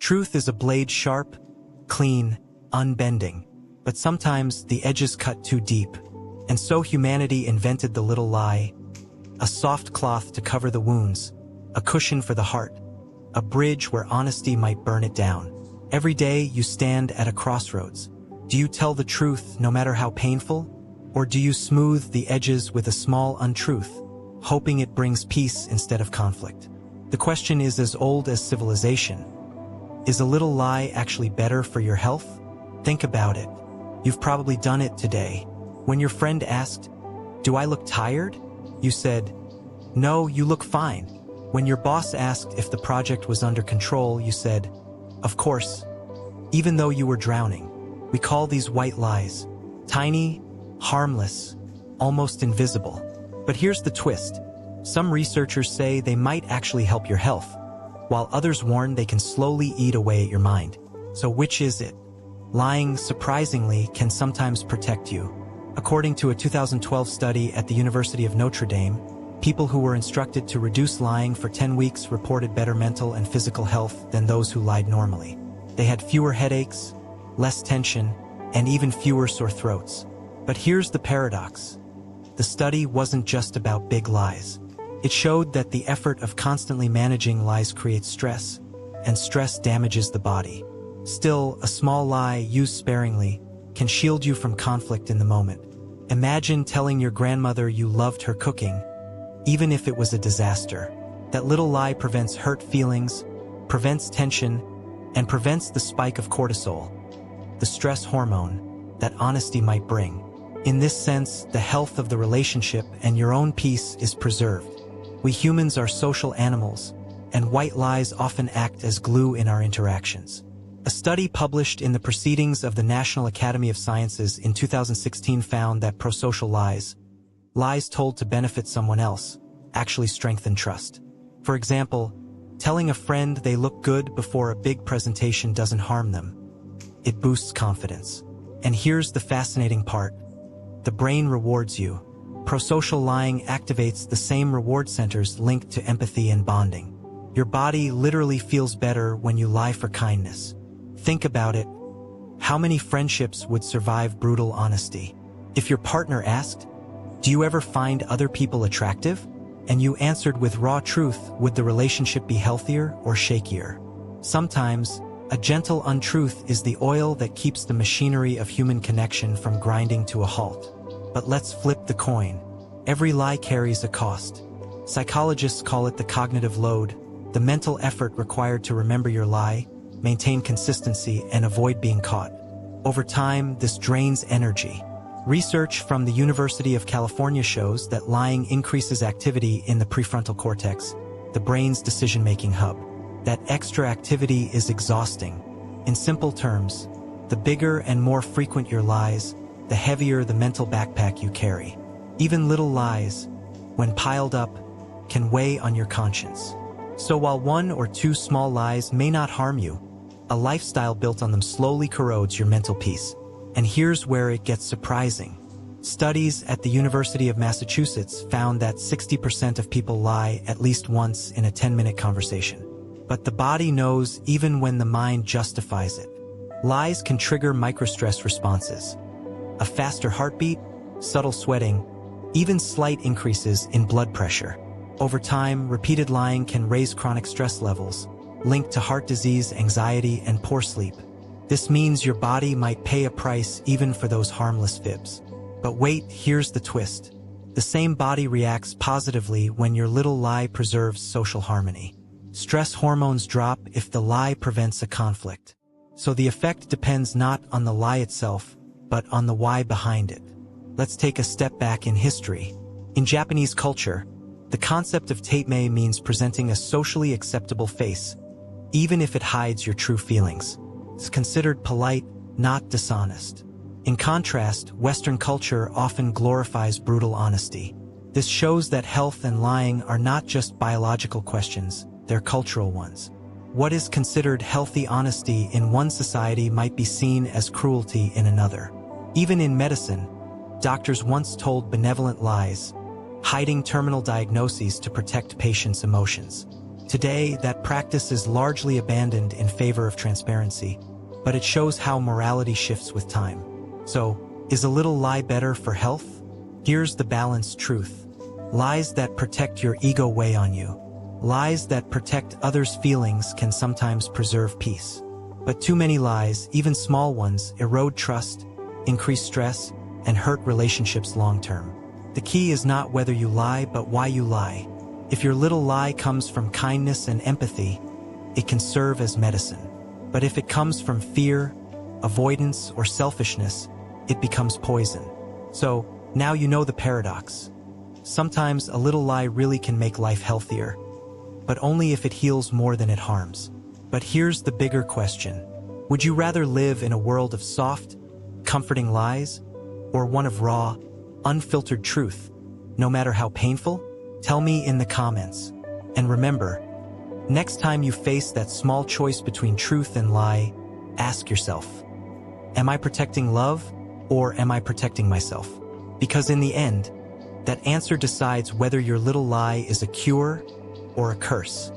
Truth is a blade sharp, clean, unbending, but sometimes the edges cut too deep. And so humanity invented the little lie, a soft cloth to cover the wounds, a cushion for the heart, a bridge where honesty might burn it down. Every day you stand at a crossroads. Do you tell the truth no matter how painful? Or do you smooth the edges with a small untruth, hoping it brings peace instead of conflict? The question is as old as civilization. Is a little lie actually better for your health? Think about it. You've probably done it today. When your friend asked, "Do I look tired?" you said, "No, you look fine." When your boss asked if the project was under control, you said, "Of course," even though you were drowning. We call these white lies. Tiny, harmless, almost invisible. But here's the twist. Some researchers say they might actually help your health, while others warn they can slowly eat away at your mind. So which is it? Lying, surprisingly, can sometimes protect you. According to a 2012 study at the University of Notre Dame, people who were instructed to reduce lying for 10 weeks reported better mental and physical health than those who lied normally. They had fewer headaches, less tension, and even fewer sore throats. But here's the paradox. The study wasn't just about big lies. It showed that the effort of constantly managing lies creates stress, and stress damages the body. Still, a small lie used sparingly can shield you from conflict in the moment. Imagine telling your grandmother you loved her cooking, even if it was a disaster. That little lie prevents hurt feelings, prevents tension, and prevents the spike of cortisol, the stress hormone that honesty might bring. In this sense, the health of the relationship and your own peace is preserved. We humans are social animals, and white lies often act as glue in our interactions. A study published in the Proceedings of the National Academy of Sciences in 2016 found that prosocial lies, lies told to benefit someone else, actually strengthen trust. For example, telling a friend they look good before a big presentation doesn't harm them. It boosts confidence. And here's the fascinating part. The brain rewards you. Prosocial lying activates the same reward centers linked to empathy and bonding. Your body literally feels better when you lie for kindness. Think about it. How many friendships would survive brutal honesty? If your partner asked, "Do you ever find other people attractive?" and you answered with raw truth, would the relationship be healthier or shakier? Sometimes, a gentle untruth is the oil that keeps the machinery of human connection from grinding to a halt. But let's flip the coin. Every lie carries a cost. Psychologists call it the cognitive load, the mental effort required to remember your lie, maintain consistency, and avoid being caught. Over time, this drains energy. Research from the University of California shows that lying increases activity in the prefrontal cortex, the brain's decision-making hub. That extra activity is exhausting. In simple terms, the bigger and more frequent your lies, the heavier the mental backpack you carry. Even little lies, when piled up, can weigh on your conscience. So while one or two small lies may not harm you, a lifestyle built on them slowly corrodes your mental peace. And here's where it gets surprising. Studies at the University of Massachusetts found that 60% of people lie at least once in a 10-minute conversation. But the body knows even when the mind justifies it. Lies can trigger microstress responses. A faster heartbeat, subtle sweating, even slight increases in blood pressure. Over time, repeated lying can raise chronic stress levels, linked to heart disease, anxiety, and poor sleep. This means your body might pay a price even for those harmless fibs. But wait, here's the twist. The same body reacts positively when your little lie preserves social harmony. Stress hormones drop if the lie prevents a conflict. So the effect depends not on the lie itself, but on the why behind it. Let's take a step back in history. In Japanese culture, the concept of taitmei means presenting a socially acceptable face, even if it hides your true feelings. It's considered polite, not dishonest. In contrast, Western culture often glorifies brutal honesty. This shows that health and lying are not just biological questions, they're cultural ones. What is considered healthy honesty in one society might be seen as cruelty in another. Even in medicine, doctors once told benevolent lies, hiding terminal diagnoses to protect patients' emotions. Today, that practice is largely abandoned in favor of transparency, but it shows how morality shifts with time. So, is a little lie better for health? Here's the balanced truth. Lies that protect your ego weigh on you. Lies that protect others' feelings can sometimes preserve peace. But too many lies, even small ones, erode trust, increase stress, and hurt relationships long-term. The key is not whether you lie, but why you lie. If your little lie comes from kindness and empathy, it can serve as medicine. But if it comes from fear, avoidance, or selfishness, it becomes poison. So, now you know the paradox. Sometimes a little lie really can make life healthier, but only if it heals more than it harms. But here's the bigger question. Would you rather live in a world of soft, comforting lies, or one of raw, unfiltered truth, no matter how painful? Tell me in the comments. And remember, next time you face that small choice between truth and lie, ask yourself, am I protecting love, or am I protecting myself? Because in the end, that answer decides whether your little lie is a cure or a curse.